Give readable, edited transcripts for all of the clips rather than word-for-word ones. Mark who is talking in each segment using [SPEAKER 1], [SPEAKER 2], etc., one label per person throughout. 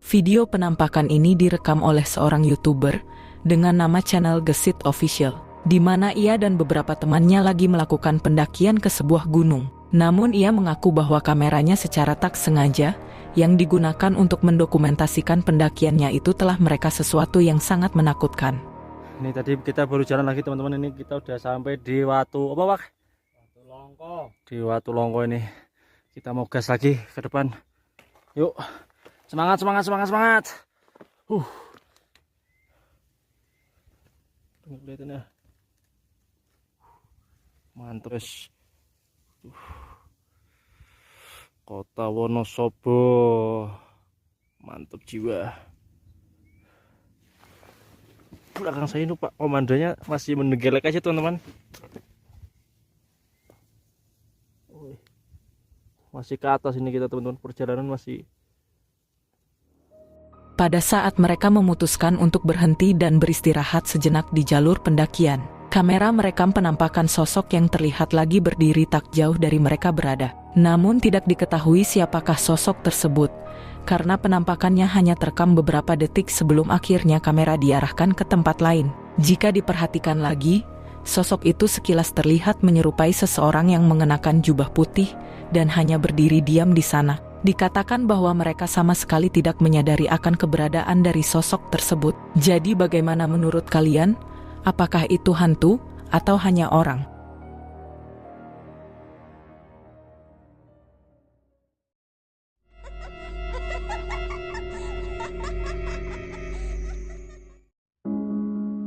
[SPEAKER 1] Video penampakan ini direkam oleh seorang YouTuber dengan nama channel Gesit Official, di mana ia dan beberapa temannya lagi melakukan pendakian ke sebuah gunung. Namun ia mengaku bahwa kameranya secara tak sengaja yang digunakan untuk mendokumentasikan pendakiannya itu telah mereka sesuatu yang sangat menakutkan.
[SPEAKER 2] Ini tadi kita baru jalan lagi teman-teman, ini kita udah sampai di Watu apa Pak?
[SPEAKER 3] Watu Longko.
[SPEAKER 2] Di Watu Longko ini. Kita mau gas lagi ke depan. Yuk. Semangat, semangat, semangat, semangat. Lihatin ya. Mantap guys. Kota Wonosobo. Mantap jiwa. Belakang saya ini Pak komandonya masih menenggelek aja teman-teman. Masih ke atas ini kita teman-teman, perjalanan masih.
[SPEAKER 1] Pada saat mereka memutuskan untuk berhenti dan beristirahat sejenak di jalur pendakian, kamera merekam penampakan sosok yang terlihat lagi berdiri tak jauh dari mereka berada. Namun tidak diketahui siapakah sosok tersebut, karena penampakannya hanya terekam beberapa detik sebelum akhirnya kamera diarahkan ke tempat lain. Jika diperhatikan lagi, sosok itu sekilas terlihat menyerupai seseorang yang mengenakan jubah putih dan hanya berdiri diam di sana. Dikatakan bahwa mereka sama sekali tidak menyadari akan keberadaan dari sosok tersebut. Jadi bagaimana menurut kalian? Apakah itu hantu atau hanya orang?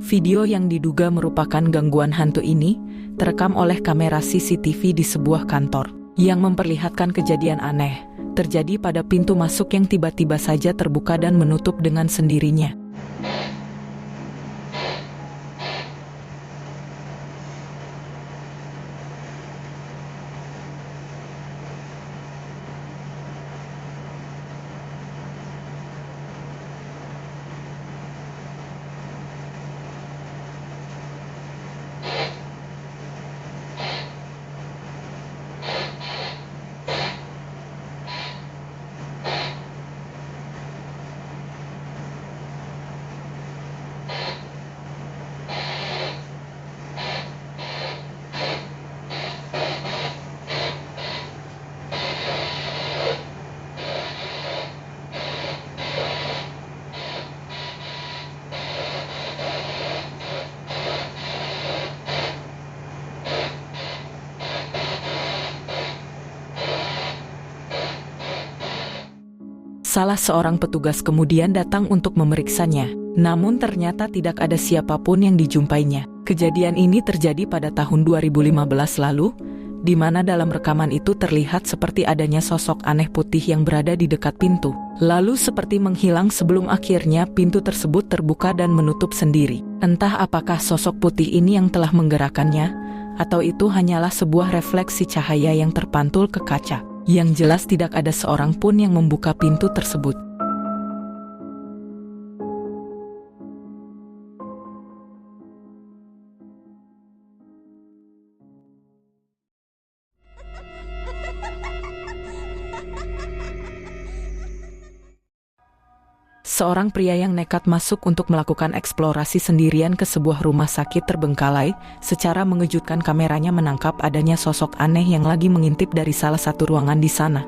[SPEAKER 1] Video yang diduga merupakan gangguan hantu ini terekam oleh kamera CCTV di sebuah kantor yang memperlihatkan kejadian aneh terjadi pada pintu masuk yang tiba-tiba saja terbuka dan menutup dengan sendirinya. Salah seorang petugas kemudian datang untuk memeriksanya, namun ternyata tidak ada siapapun yang dijumpainya. Kejadian ini terjadi pada tahun 2015 lalu, di mana dalam rekaman itu terlihat seperti adanya sosok aneh putih yang berada di dekat pintu, lalu seperti menghilang sebelum akhirnya pintu tersebut terbuka dan menutup sendiri. Entah apakah sosok putih ini yang telah menggerakkannya, atau itu hanyalah sebuah refleksi cahaya yang terpantul ke kaca. Yang jelas tidak ada seorang pun yang membuka pintu tersebut. Seorang pria yang nekat masuk untuk melakukan eksplorasi sendirian ke sebuah rumah sakit terbengkalai, secara mengejutkan kameranya menangkap adanya sosok aneh yang lagi mengintip dari salah satu ruangan di sana.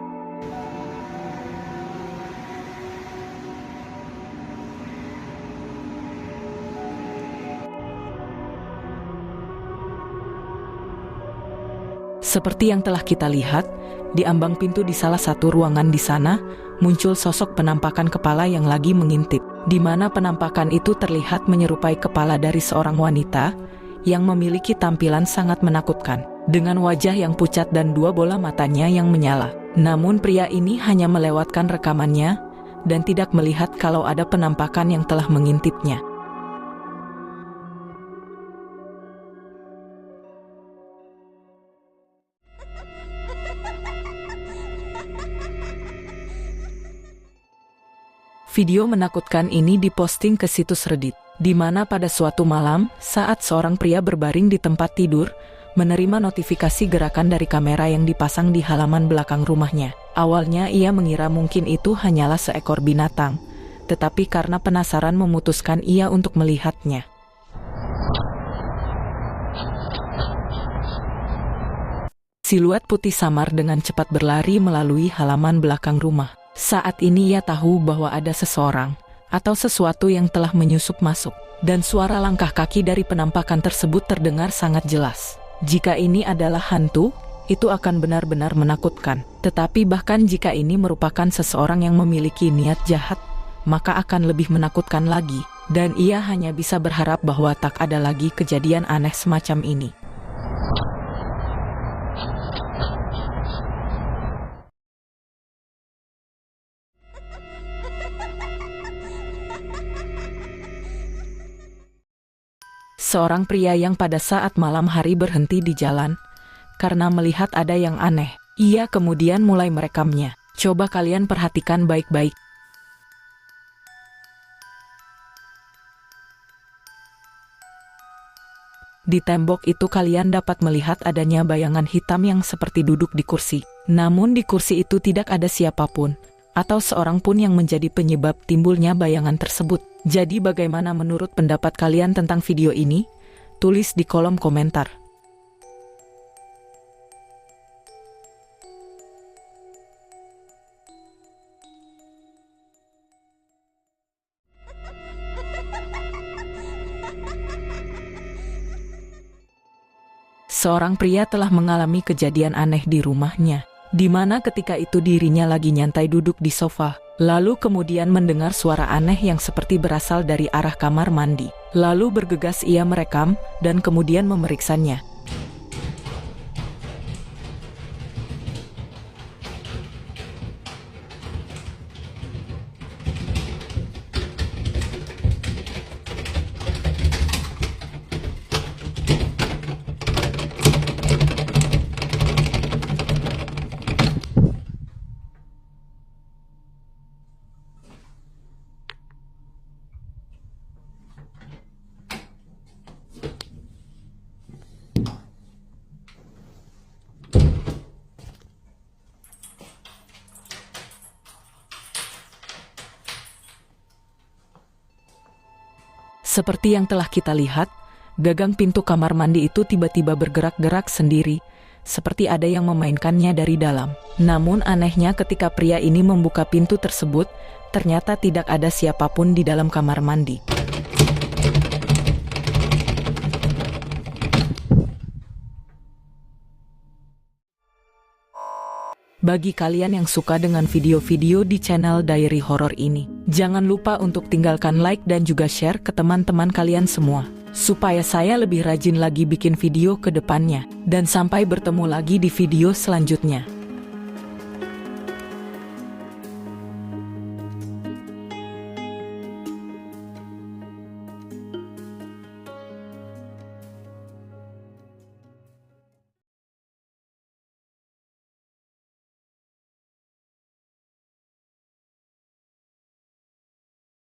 [SPEAKER 1] Seperti yang telah kita lihat, di ambang pintu di salah satu ruangan di sana, muncul sosok penampakan kepala yang lagi mengintip, di mana penampakan itu terlihat menyerupai kepala dari seorang wanita yang memiliki tampilan sangat menakutkan, dengan wajah yang pucat dan dua bola matanya yang menyala. Namun pria ini hanya melewatkan rekamannya dan tidak melihat kalau ada penampakan yang telah mengintipnya. Video menakutkan ini diposting ke situs Reddit, di mana pada suatu malam, saat seorang pria berbaring di tempat tidur, menerima notifikasi gerakan dari kamera yang dipasang di halaman belakang rumahnya. Awalnya ia mengira mungkin itu hanyalah seekor binatang, tetapi karena penasaran memutuskan ia untuk melihatnya. Siluet putih samar dengan cepat berlari melalui halaman belakang rumah. Saat ini ia tahu bahwa ada seseorang atau sesuatu yang telah menyusup masuk, dan suara langkah kaki dari penampakan tersebut terdengar sangat jelas. Jika ini adalah hantu, itu akan benar-benar menakutkan. Tetapi bahkan jika ini merupakan seseorang yang memiliki niat jahat, maka akan lebih menakutkan lagi, dan ia hanya bisa berharap bahwa tak ada lagi kejadian aneh semacam ini. Seorang pria yang pada saat malam hari berhenti di jalan karena melihat ada yang aneh. Ia kemudian mulai merekamnya. Coba kalian perhatikan baik-baik. Di tembok itu kalian dapat melihat adanya bayangan hitam yang seperti duduk di kursi. Namun di kursi itu tidak ada siapapun atau seorang pun yang menjadi penyebab timbulnya bayangan tersebut. Jadi bagaimana menurut pendapat kalian tentang video ini? Tulis di kolom komentar. Seorang pria telah mengalami kejadian aneh di rumahnya, di mana ketika itu dirinya lagi nyantai duduk di sofa. Lalu kemudian mendengar suara aneh yang seperti berasal dari arah kamar mandi. Lalu bergegas ia merekam dan kemudian memeriksanya. Seperti yang telah kita lihat, gagang pintu kamar mandi itu tiba-tiba bergerak-gerak sendiri, seperti ada yang memainkannya dari dalam. Namun anehnya ketika pria ini membuka pintu tersebut, ternyata tidak ada siapapun di dalam kamar mandi. Bagi kalian yang suka dengan video-video di channel Diary Horror ini, jangan lupa untuk tinggalkan like dan juga share ke teman-teman kalian semua, supaya saya lebih rajin lagi bikin video ke depannya. Dan sampai bertemu lagi di video selanjutnya.